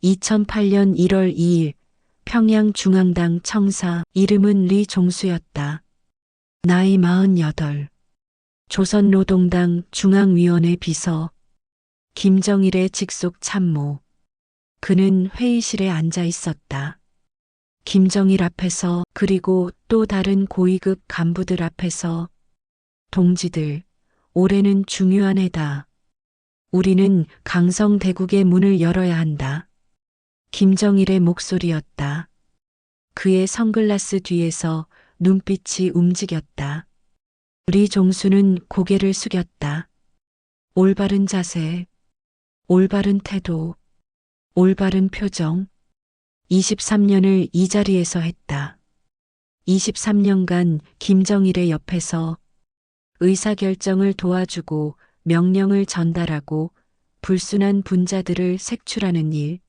2008년 1월 2일 평양중앙당 청사. 이름은 리종수였다. 나이 48. 조선노동당 중앙위원회 비서. 김정일의 직속 참모. 그는 회의실에 앉아 있었다. 김정일 앞에서, 그리고 또 다른 고위급 간부들 앞에서. 동지들, 올해는 중요한 해다. 우리는 강성대국의 문을 열어야 한다. 김정일의 목소리였다. 그의 선글라스 뒤에서 눈빛이 움직였다. 리종수는 고개를 숙였다. 올바른 자세, 올바른 태도, 올바른 표정. 23년을 이 자리에서 했다. 23년간 김정일의 옆에서 의사결정을 도와주고 명령을 전달하고 불순한 분자들을 색출하는 일.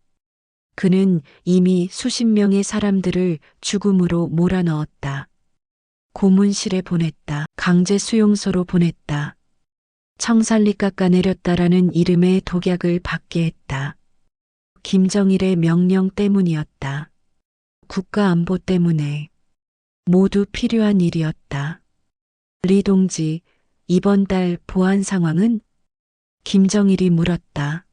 그는 이미 수십 명의 사람들을 죽음으로 몰아넣었다. 고문실에 보냈다. 강제 수용소로 보냈다. 청산리 깎아내렸다라는 이름의 독약을 받게 했다. 김정일의 명령 때문이었다. 국가 안보 때문에. 모두 필요한 일이었다. 리 동지, 이번 달 보안 상황은? 김정일이 물었다.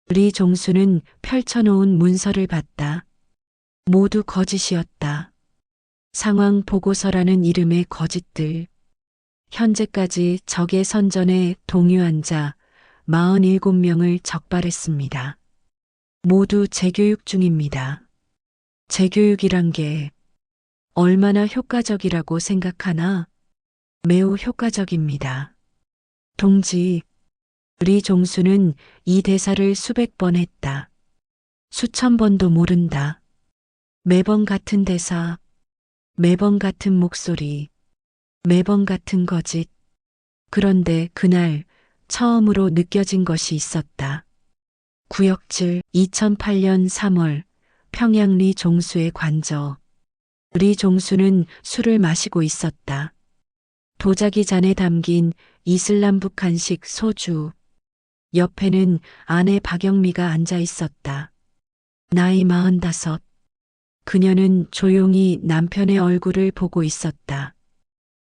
리종수는 펼쳐놓은 문서를 봤다. 모두 거짓이었다. 상황 보고서라는 이름의 거짓들. 현재까지 적의 선전에 동요한 자 47명을 적발했습니다. 모두 재교육 중입니다. 재교육이란 게 얼마나 효과적이라고 생각하나? 매우 효과적입니다. 동지, 리종수는 이 대사를 수백 번 했다. 수천 번도 모른다. 매번 같은 대사, 매번 같은 목소리, 매번 같은 거짓. 그런데 그날 처음으로 느껴진 것이 있었다. 구역질. 2008년 3월 평양 리종수의 관저. 리종수는 술을 마시고 있었다. 도자기 잔에 담긴 이슬람북 한식 소주. 옆에는 아내 박영미가 앉아 있었다. 나이 45. 그녀는 조용히 남편의 얼굴을 보고 있었다.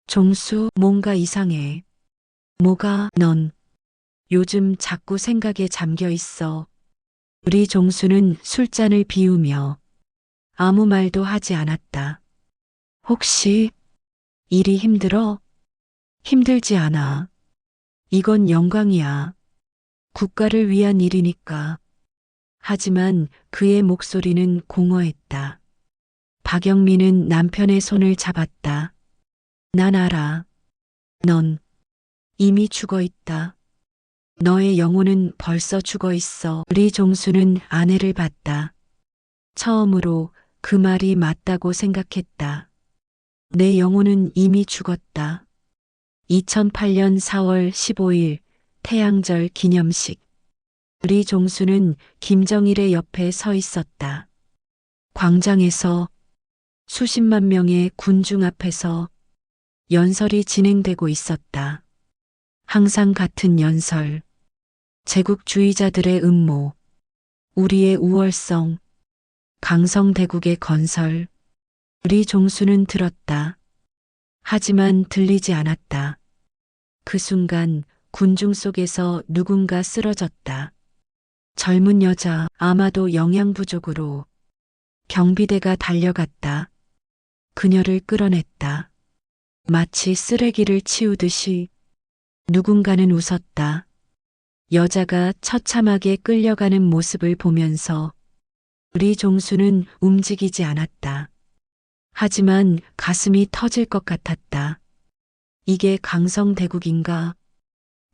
종수, 뭔가 이상해. 뭐가? 넌 요즘 자꾸 생각에 잠겨 있어. 우리 종수는 술잔을 비우며 아무 말도 하지 않았다. 혹시 일이 힘들어? 힘들지 않아. 이건 영광이야. 국가를 위한 일이니까. 하지만 그의 목소리는 공허했다. 박영미는 남편의 손을 잡았다. 난 알아. 넌 이미 죽어 있다. 너의 영혼은 벌써 죽어 있어. 리종수는 아내를 봤다. 처음으로 그 말이 맞다고 생각했다. 내 영혼은 이미 죽었다. 2008년 4월 15일 태양절 기념식. 리종수는 김정일의 옆에 서 있었다. 광장에서 수십만 명의 군중 앞에서 연설이 진행되고 있었다. 항상 같은 연설. 제국주의자들의 음모, 우리의 우월성, 강성대국의 건설. 리종수는 들었다. 하지만 들리지 않았다. 그 순간 군중 속에서 누군가 쓰러졌다. 젊은 여자, 아마도 영양 부족으로. 경비대가 달려갔다. 그녀를 끌어냈다. 마치 쓰레기를 치우듯이. 누군가는 웃었다. 여자가 처참하게 끌려가는 모습을 보면서 리종수는 움직이지 않았다. 하지만 가슴이 터질 것 같았다. 이게 강성대국인가?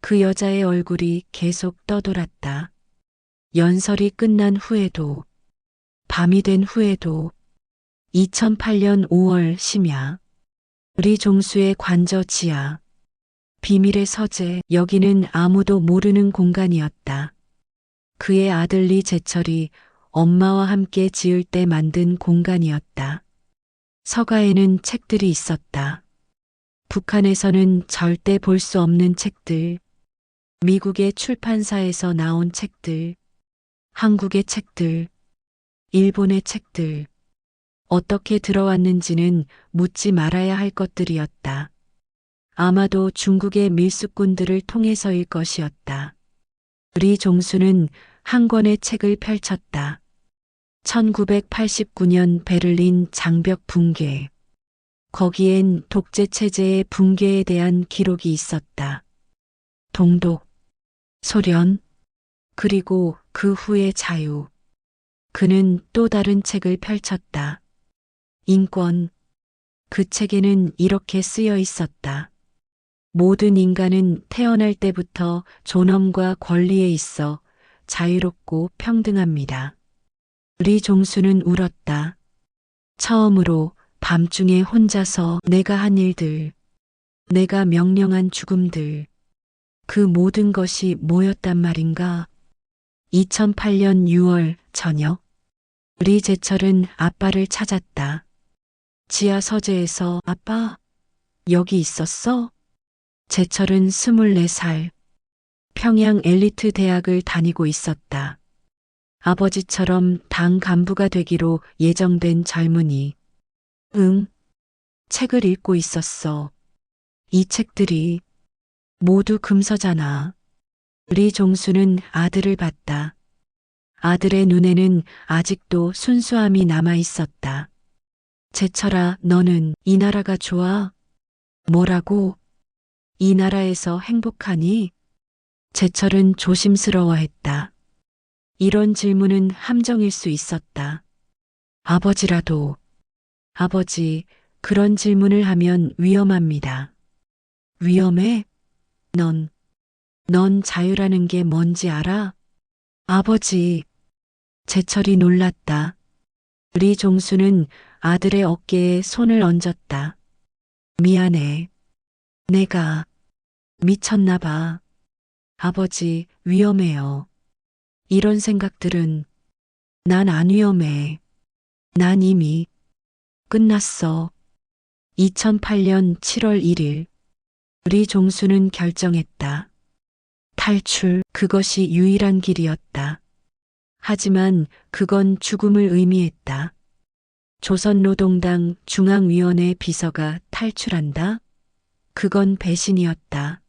그 여자의 얼굴이 계속 떠돌았다. 연설이 끝난 후에도, 밤이 된 후에도. 2008년 5월 심야. 리종수의 관저 지하. 비밀의 서재. 여기는 아무도 모르는 공간이었다. 그의 아들 리재철이 엄마와 함께 지을 때 만든 공간이었다. 서가에는 책들이 있었다. 북한에서는 절대 볼 수 없는 책들. 미국의 출판사에서 나온 책들. 한국의 책들. 일본의 책들. 어떻게 들어왔는지는 묻지 말아야 할 것들이었다. 아마도 중국의 밀수꾼들을 통해서일 것이었다. 리 종수는 한 권의 책을 펼쳤다. 1989년 베를린 장벽 붕괴. 거기엔 독재 체제의 붕괴에 대한 기록이 있었다. 동독, 소련, 그리고 그 후의 자유. 그는 또 다른 책을 펼쳤다. 인권. 그 책에는 이렇게 쓰여 있었다. 모든 인간은 태어날 때부터 존엄과 권리에 있어 자유롭고 평등합니다. 리 종수는 울었다. 처음으로 밤중에 혼자서 내가 한 일들, 내가 명령한 죽음들, 그 모든 것이 뭐였단 말인가? 2008년 6월 저녁, 리 제철은 아빠를 찾았다. 지하 서재에서 아빠, 여기 있었어? 제철은 24살, 평양 엘리트 대학을 다니고 있었다. 아버지처럼 당 간부가 되기로 예정된 젊은이. 응, 책을 읽고 있었어. 이 책들이 모두 금서잖아. 리 종수는 아들을 봤다. 아들의 눈에는 아직도 순수함이 남아 있었다. 제철아, 너는 이 나라가 좋아? 뭐라고? 이 나라에서 행복하니? 제철은 조심스러워했다. 이런 질문은 함정일 수 있었다. 아버지라도, 아버지, 그런 질문을 하면 위험합니다. 위험해? 넌 자유라는 게 뭔지 알아? 아버지, 제철이 놀랐다. 리 종수는 아들의 어깨에 손을 얹었다. 미안해. 내가 미쳤나 봐. 아버지, 위험해요. 이런 생각들은 난 안 위험해. 난 이미 끝났어. 2008년 7월 1일, 리 종수는 결정했다. 탈출, 그것이 유일한 길이었다. 하지만 그건 죽음을 의미했다. 조선노동당 중앙위원회 비서가 탈출한다? 그건 배신이었다.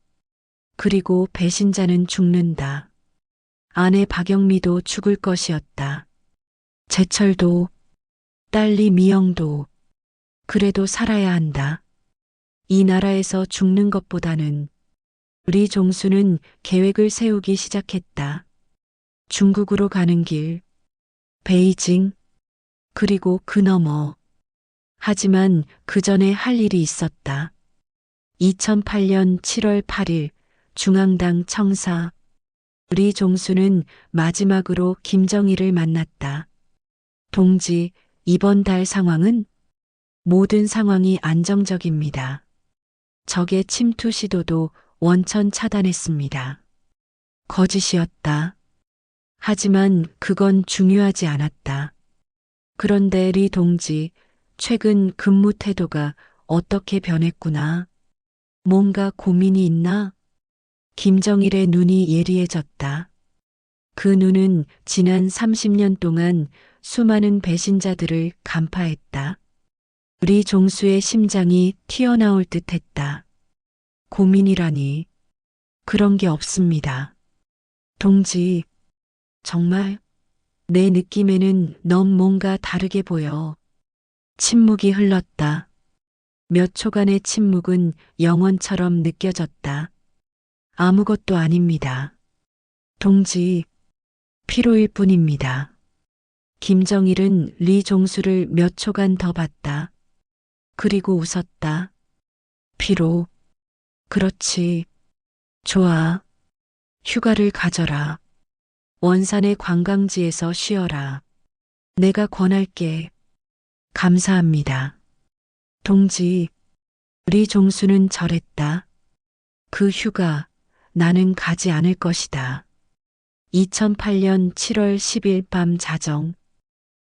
그리고 배신자는 죽는다. 아내 박영미도 죽을 것이었다. 제철도, 딸리 미영도, 그래도 살아야 한다. 이 나라에서 죽는 것보다는 리 종수는 계획을 세우기 시작했다. 중국으로 가는 길, 베이징, 그리고 그 너머. 하지만 그 전에 할 일이 있었다. 2008년 7월 8일 중앙당 청사. 리 종수는 마지막으로 김정일을 만났다. 동지, 이번 달 상황은? 모든 상황이 안정적입니다. 적의 침투 시도도 원천 차단했습니다. 거짓이었다. 하지만 그건 중요하지 않았다. 그런데 리 동지, 최근 근무 태도가 어떻게 변했구나. 뭔가 고민이 있나? 김정일의 눈이 예리해졌다. 그 눈은 지난 30년 동안 수많은 배신자들을 간파했다. 리 종수의 심장이 튀어나올 듯 했다. 고민이라니. 그런 게 없습니다. 동지, 정말 내 느낌에는 넌 뭔가 다르게 보여. 침묵이 흘렀다. 몇 초간의 침묵은 영원처럼 느껴졌다. 아무것도 아닙니다. 동지, 피로일 뿐입니다. 김정일은 리 종수를 몇 초간 더 봤다. 그리고 웃었다. 피로. 그렇지. 좋아. 휴가를 가져라. 원산의 관광지에서 쉬어라. 내가 권할게. 감사합니다. 동지, 리 종수는 절했다. 그 휴가 나는 가지 않을 것이다. 2008년 7월 10일 밤 자정,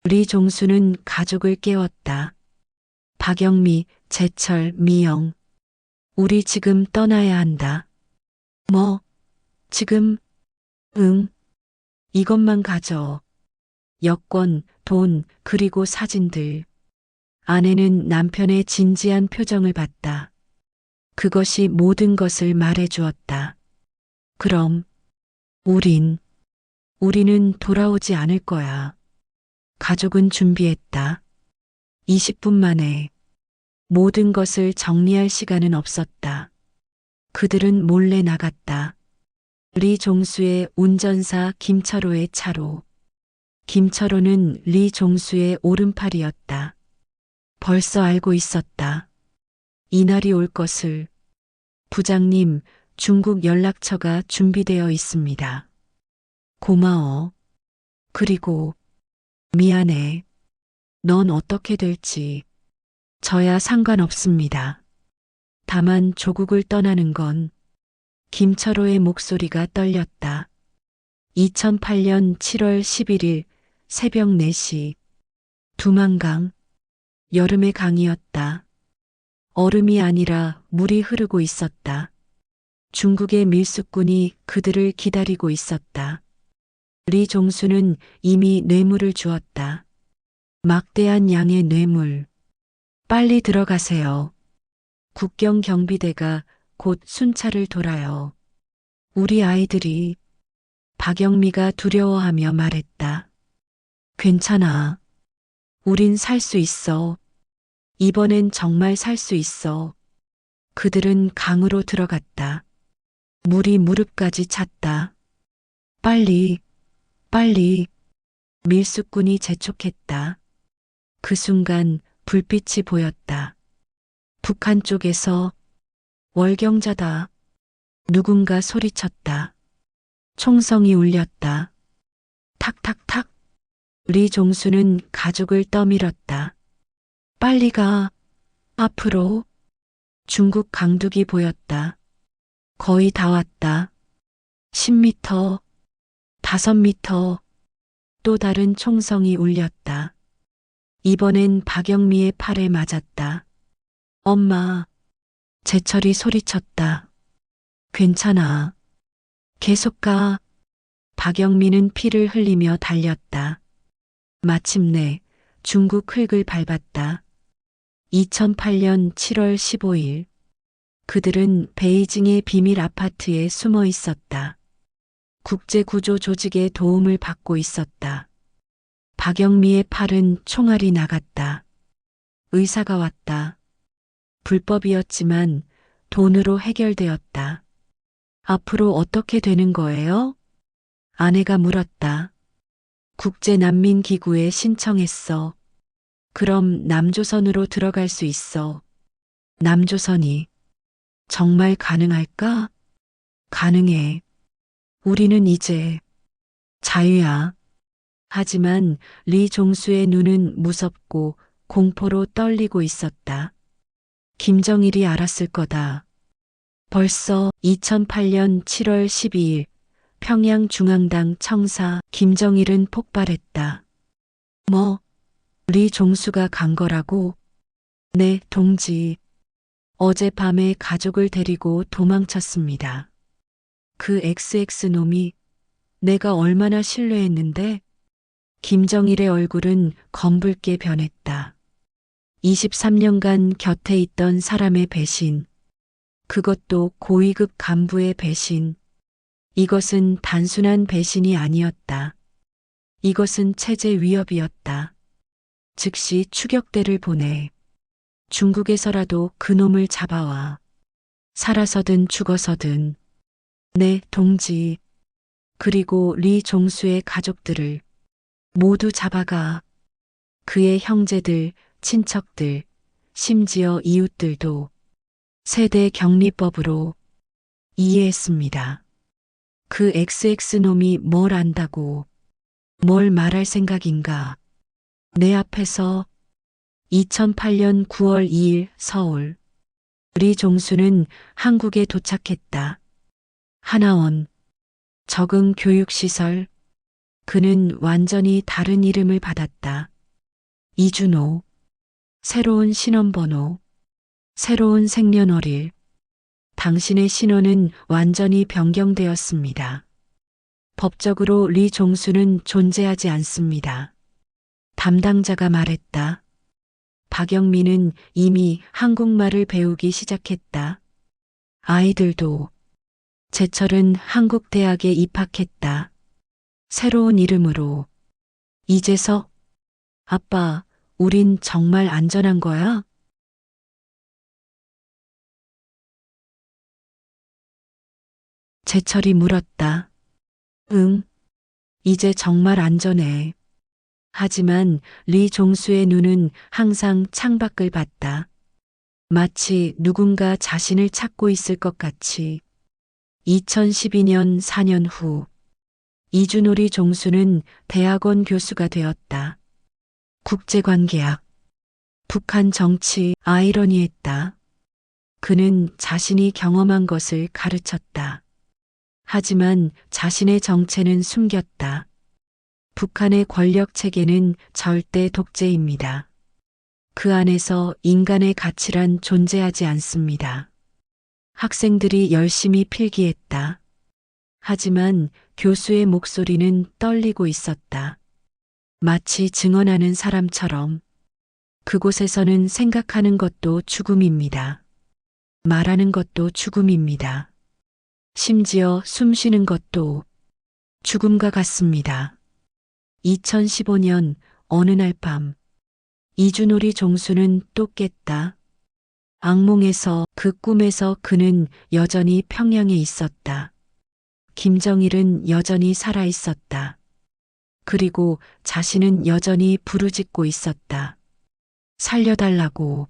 리 종수는 가족을 깨웠다. 박영미, 제철, 미영. 우리 지금 떠나야 한다. 뭐, 지금? 응, 이것만 가져. 여권, 돈, 그리고 사진들. 아내는 남편의 진지한 표정을 봤다. 그것이 모든 것을 말해 주었다. 그럼, 우리는 돌아오지 않을 거야. 가족은 준비했다. 20분 만에 모든 것을 정리할 시간은 없었다. 그들은 몰래 나갔다. 리 종수의 운전사 김철호의 차로. 김철호는 리 종수의 오른팔이었다. 벌써 알고 있었다. 이날이 올 것을. 부장님, 중국 연락처가 준비되어 있습니다. 고마워. 그리고 미안해. 넌 어떻게 될지 저야 상관없습니다. 다만 조국을 떠나는 건. 김철호의 목소리가 떨렸다. 2008년 7월 11일 새벽 4시. 두만강. 여름의 강이었다. 얼음이 아니라 물이 흐르고 있었다. 중국의 밀수꾼이 그들을 기다리고 있었다. 리 종수는 이미 뇌물을 주었다. 막대한 양의 뇌물. 빨리 들어가세요. 국경 경비대가 곧 순찰을 돌아요. 우리 아이들이. 박영미가 두려워하며 말했다. 괜찮아. 우린 살 수 있어. 이번엔 정말 살 수 있어. 그들은 강으로 들어갔다. 물이 무릎까지 찼다. 빨리. 밀수꾼이 재촉했다. 그 순간 불빛이 보였다. 북한 쪽에서. 월경자다. 누군가 소리쳤다. 총성이 울렸다. 탁탁탁. 리 종수는 가죽을 떠밀었다. 빨리 가. 앞으로. 중국 강둑이 보였다. 거의 다 왔다. 10m, 5m. 또 다른 총성이 울렸다. 이번엔 박영미의 팔에 맞았다. 엄마. 재철이 소리쳤다. 괜찮아. 계속 가. 박영미는 피를 흘리며 달렸다. 마침내 중국 흙을 밟았다. 2008년 7월 15일. 그들은 베이징의 비밀 아파트에 숨어 있었다. 국제구조 조직의 도움을 받고 있었다. 박영미의 팔은 총알이 나갔다. 의사가 왔다. 불법이었지만 돈으로 해결되었다. 앞으로 어떻게 되는 거예요? 아내가 물었다. 국제난민기구에 신청했어. 그럼 남조선으로 들어갈 수 있어. 남조선이. 정말 가능할까? 가능해. 우리는 이제 자유야. 하지만 리 종수의 눈은 무섭고 공포로 떨리고 있었다. 김정일이 알았을 거다. 벌써 2008년 7월 12일 평양중앙당 청사. 김정일은 폭발했다. 뭐? 리 종수가 간 거라고? 네, 동지. 어젯밤에 가족을 데리고 도망쳤습니다. 그 XX놈이. 내가 얼마나 신뢰했는데? 김정일의 얼굴은 검붉게 변했다. 23년간 곁에 있던 사람의 배신. 그것도 고위급 간부의 배신. 이것은 단순한 배신이 아니었다. 이것은 체제 위협이었다. 즉시 추격대를 보내. 중국에서라도 그놈을 잡아와. 살아서든 죽어서든. 네, 동지. 그리고 리 종수의 가족들을 모두 잡아가. 그의 형제들, 친척들, 심지어 이웃들도 세대 격리법으로 이해했습니다. 그 XX놈이 뭘 안다고, 뭘 말할 생각인가. 내 앞에서. 2008년 9월 2일 서울. 리 종수는 한국에 도착했다. 하나원. 적응 교육시설. 그는 완전히 다른 이름을 받았다. 이준호. 새로운 신원번호. 새로운 생년월일. 당신의 신원은 완전히 변경되었습니다. 법적으로 리 종수는 존재하지 않습니다. 담당자가 말했다. 박영민은 이미 한국말을 배우기 시작했다. 아이들도. 제철은 한국대학에 입학했다. 새로운 이름으로. 이재석. 아빠, 우린 정말 안전한 거야? 제철이 물었다. 응, 이제 정말 안전해. 하지만 리 종수의 눈은 항상 창밖을 봤다. 마치 누군가 자신을 찾고 있을 것 같이. 2012년 4년 후, 이준호리 종수는 대학원 교수가 되었다. 국제관계학, 북한 정치, 아이러니했다. 그는 자신이 경험한 것을 가르쳤다. 하지만 자신의 정체는 숨겼다. 북한의 권력 체계는 절대 독재입니다. 그 안에서 인간의 가치란 존재하지 않습니다. 학생들이 열심히 필기했다. 하지만 교수의 목소리는 떨리고 있었다. 마치 증언하는 사람처럼. 그곳에서는 생각하는 것도 죽음입니다. 말하는 것도 죽음입니다. 심지어 숨 쉬는 것도 죽음과 같습니다. 2015년 어느 날 밤, 이준호리 종수는 또 깼다. 악몽에서, 그 꿈에서 그는 여전히 평양에 있었다. 김정일은 여전히 살아 있었다. 그리고 자신은 여전히 부르짖고 있었다. 살려달라고.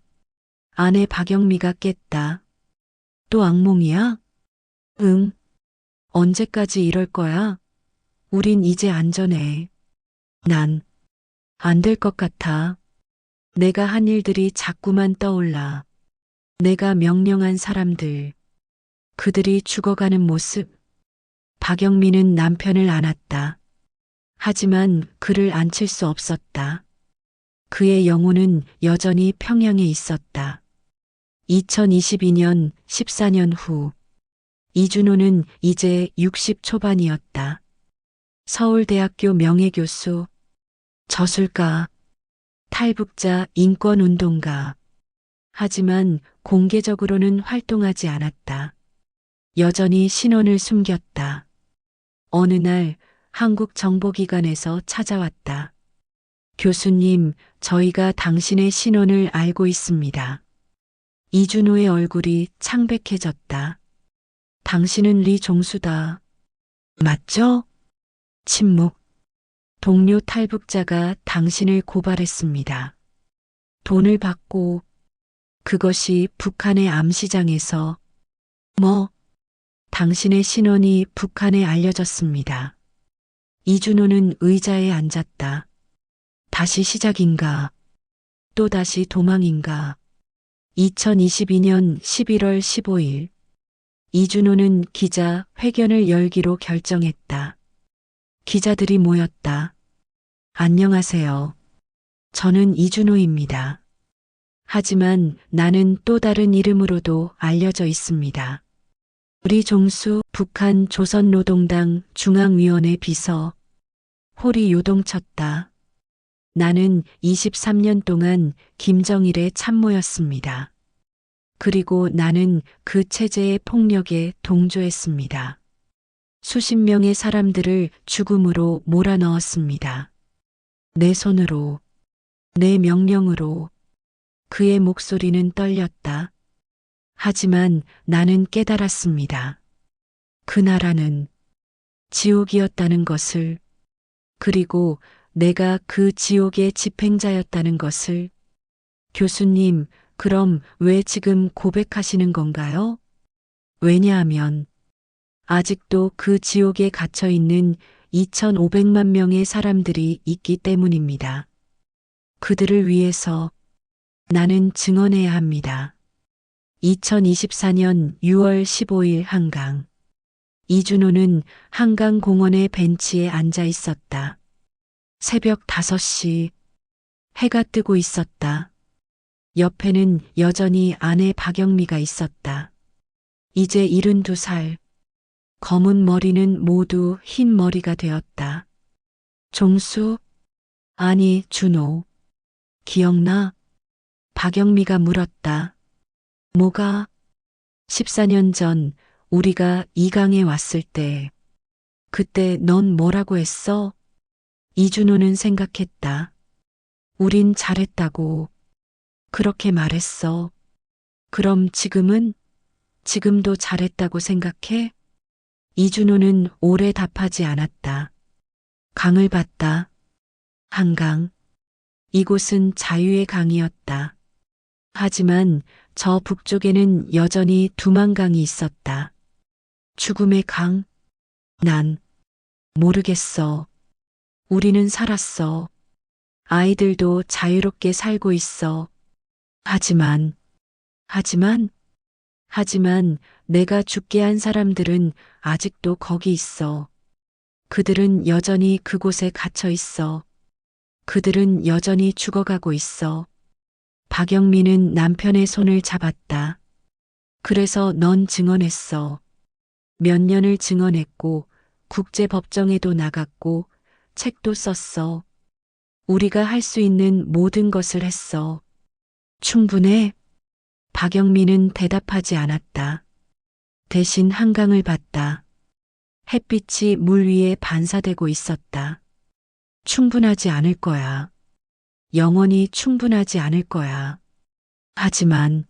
아내 박영미가 깼다. 또 악몽이야? 응. 언제까지 이럴 거야? 우린 이제 안전해. 난 안 될 것 같아. 내가 한 일들이 자꾸만 떠올라. 내가 명령한 사람들, 그들이 죽어가는 모습. 박영민은 남편을 안았다. 하지만 그를 안칠 수 없었다. 그의 영혼은 여전히 평양에 있었다. 2022년 14년 후, 이준호는 이제 60 초반이었다. 서울대학교 명예교수, 저술가, 탈북자 인권운동가. 하지만 공개적으로는 활동하지 않았다. 여전히 신원을 숨겼다. 어느 날 한국 정보기관에서 찾아왔다. 교수님, 저희가 당신의 신원을 알고 있습니다. 이준호의 얼굴이 창백해졌다. 당신은 리 종수다. 맞죠? 침묵. 동료 탈북자가 당신을 고발했습니다. 돈을 받고. 그것이 북한의 암시장에서. 뭐? 당신의 신원이 북한에 알려졌습니다. 이준호는 의자에 앉았다. 다시 시작인가? 또다시 도망인가? 2022년 11월 15일. 이준호는 기자 회견을 열기로 결정했다. 기자들이 모였다. 안녕하세요. 저는 이준호입니다. 하지만 나는 또 다른 이름으로도 알려져 있습니다. 리 종수, 북한 조선노동당 중앙위원회 비서. 홀이 요동쳤다. 나는 23년 동안 김정일의 참모였습니다. 그리고 나는 그 체제의 폭력에 동조했습니다. 수십 명의 사람들을 죽음으로 몰아넣었습니다. 내 손으로, 내 명령으로. 그의 목소리는 떨렸다. 하지만 나는 깨달았습니다. 그 나라는 지옥이었다는 것을, 그리고 내가 그 지옥의 집행자였다는 것을. 교수님, 그럼 왜 지금 고백하시는 건가요? 왜냐하면 아직도 그 지옥에 갇혀 있는 2,500만 명의 사람들이 있기 때문입니다. 그들을 위해서 나는 증언해야 합니다. 2024년 6월 15일 한강. 이준호는 한강공원의 벤치에 앉아 있었다. 새벽 5시. 해가 뜨고 있었다. 옆에는 여전히 아내 박영미가 있었다. 이제 72살. 검은 머리는 모두 흰 머리가 되었다. 종수, 아니, 준호. 기억나? 박영미가 물었다. 뭐가? 14년 전 우리가 이강에 왔을 때. 그때 넌 뭐라고 했어? 이준호는 생각했다. 우린 잘했다고. 그렇게 말했어. 그럼 지금은? 지금도 잘했다고 생각해? 이준호는 오래 답하지 않았다. 강을 봤다. 한강. 이곳은 자유의 강이었다. 하지만 저 북쪽에는 여전히 두만강이 있었다. 죽음의 강? 난 모르겠어. 우리는 살았어. 아이들도 자유롭게 살고 있어. 하지만, 하지만, 하지만 내가 죽게 한 사람들은 아직도 거기 있어. 그들은 여전히 그곳에 갇혀 있어. 그들은 여전히 죽어가고 있어. 박영민은 남편의 손을 잡았다. 그래서 넌 증언했어. 몇 년을 증언했고, 국제법정에도 나갔고, 책도 썼어. 우리가 할 수 있는 모든 것을 했어. 충분해? 박영민은 대답하지 않았다. 대신 한강을 봤다. 햇빛이 물 위에 반사되고 있었다. 충분하지 않을 거야. 영원히 충분하지 않을 거야. 하지만,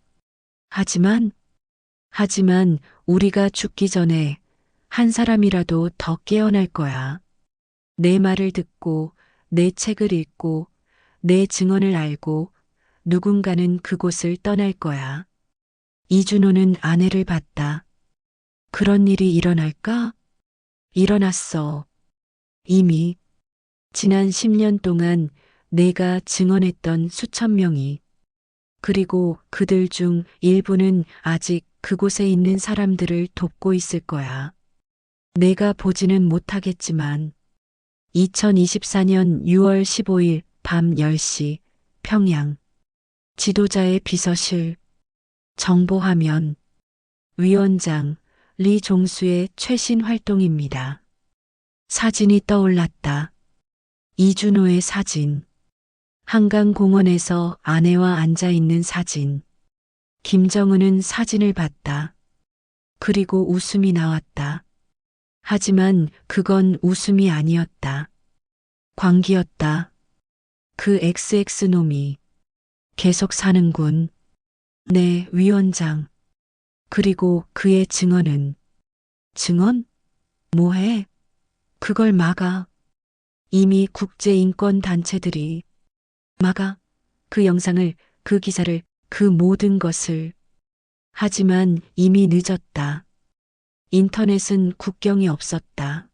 하지만, 하지만 우리가 죽기 전에 한 사람이라도 더 깨어날 거야. 내 말을 듣고, 내 책을 읽고, 내 증언을 알고, 누군가는 그곳을 떠날 거야. 이준호는 아내를 봤다. 그런 일이 일어날까? 일어났어. 이미 지난 10년 동안 내가 증언했던 수천 명이, 그리고 그들 중 일부는 아직 그곳에 있는 사람들을 돕고 있을 거야. 내가 보지는 못하겠지만 2024년 6월 15일 밤 10시 평양 지도자의 비서실 정보화면 위원장 리종수의 최신 활동입니다. 사진이 떠올랐다. 이준호의 사진. 한강공원에서 아내와 앉아 있는 사진. 김정은은 사진을 봤다. 그리고 웃음이 나왔다. 하지만 그건 웃음이 아니었다. 광기였다. 그 XX놈이 계속 사는군. 네, 위원장. 그리고 그의 증언은. 증언? 뭐해? 그걸 막아. 이미 국제인권단체들이 막아. 그 영상을, 그 기사를, 그 모든 것을. 하지만 이미 늦었다. 인터넷은 국경이 없었다.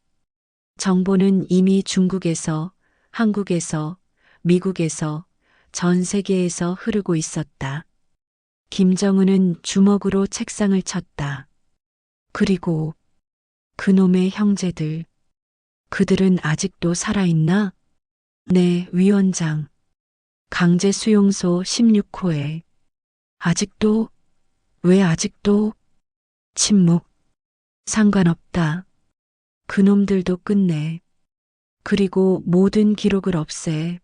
정보는 이미 중국에서, 한국에서, 미국에서, 전 세계에서 흐르고 있었다. 김정은은 주먹으로 책상을 쳤다. 그리고 그놈의 형제들. 그들은 아직도 살아있나? 네, 위원장. 강제 수용소 16호에. 아직도? 왜 아직도? 침묵. 상관없다. 그놈들도 끝내. 그리고 모든 기록을 없애.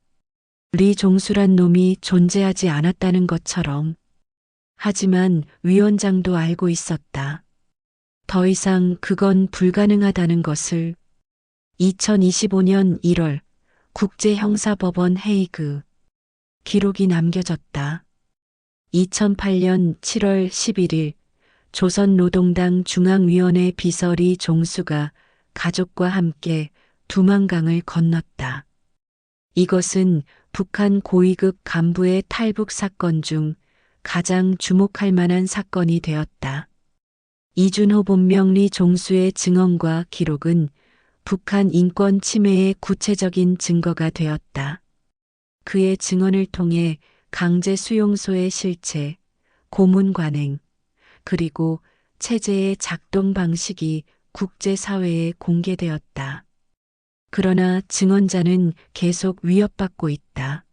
리종수란 놈이 존재하지 않았다는 것처럼. 하지만 위원장도 알고 있었다. 더 이상 그건 불가능하다는 것을. 2025년 1월 국제형사법원 헤이그. 기록이 남겨졌다. 2008년 7월 11일 조선노동당 중앙위원회 비서 리종수가 가족과 함께 두만강을 건넜다. 이것은 북한 고위급 간부의 탈북 사건 중 가장 주목할 만한 사건이 되었다. 이준호 본명 리종수의 증언과 기록은 북한 인권 침해의 구체적인 증거가 되었다. 그의 증언을 통해 강제 수용소의 실체, 고문 관행, 그리고 체제의 작동 방식이 국제사회에 공개되었다. 그러나 증언자는 계속 위협받고 있다.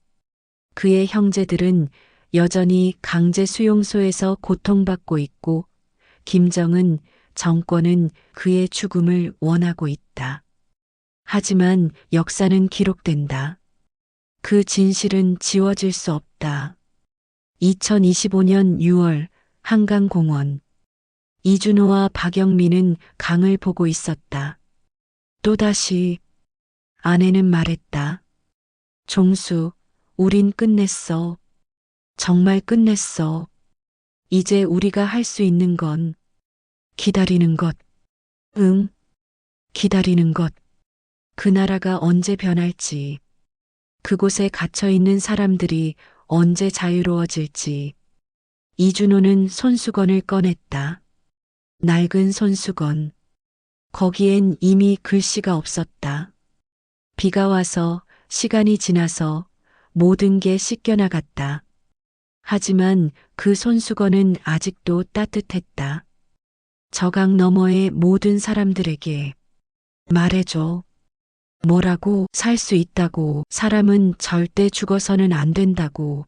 그의 형제들은 여전히 강제 수용소에서 고통받고 있고, 김정은 정권은 그의 죽음을 원하고 있다. 하지만 역사는 기록된다. 그 진실은 지워질 수 없다. 2025년 6월 한강공원. 이준호와 박영민은 강을 보고 있었다. 또다시 아내는 말했다. 종수, 우린 끝냈어. 정말 끝냈어. 이제 우리가 할 수 있는 건 기다리는 것. 응, 기다리는 것. 그 나라가 언제 변할지, 그곳에 갇혀 있는 사람들이 언제 자유로워질지. 이준호는 손수건을 꺼냈다. 낡은 손수건. 거기엔 이미 글씨가 없었다. 비가 와서, 시간이 지나서 모든 게 씻겨나갔다. 하지만 그 손수건은 아직도 따뜻했다. 저강 너머의 모든 사람들에게 말해줘. 뭐라고? 살 수 있다고. 사람은 절대 죽어서는 안 된다고.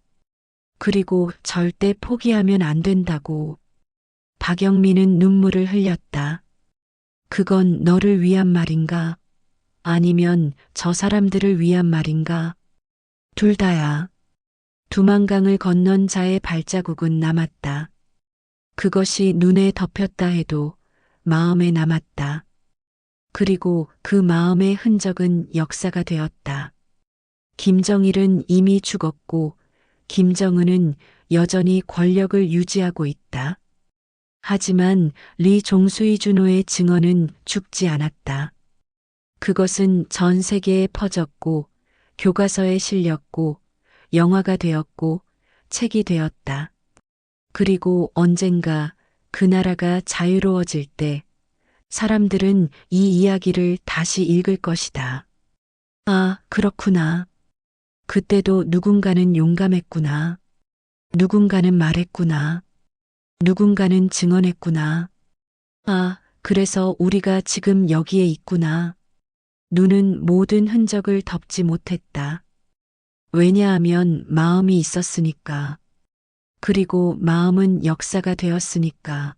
그리고 절대 포기하면 안 된다고. 박영민은 눈물을 흘렸다. 그건 너를 위한 말인가? 아니면 저 사람들을 위한 말인가? 둘 다야. 두만강을 건넌 자의 발자국은 남았다. 그것이 눈에 덮였다 해도 마음에 남았다. 그리고 그 마음의 흔적은 역사가 되었다. 김정일은 이미 죽었고 김정은은 여전히 권력을 유지하고 있다. 하지만 리 종수이 준호의 증언은 죽지 않았다. 그것은 전 세계에 퍼졌고 교과서에 실렸고 영화가 되었고 책이 되었다. 그리고 언젠가 그 나라가 자유로워질 때 사람들은 이 이야기를 다시 읽을 것이다. 아, 그렇구나. 그때도 누군가는 용감했구나. 누군가는 말했구나. 누군가는 증언했구나. 아, 그래서 우리가 지금 여기에 있구나. 눈은 모든 흔적을 덮지 못했다. 왜냐하면 마음이 있었으니까. 그리고 마음은 역사가 되었으니까.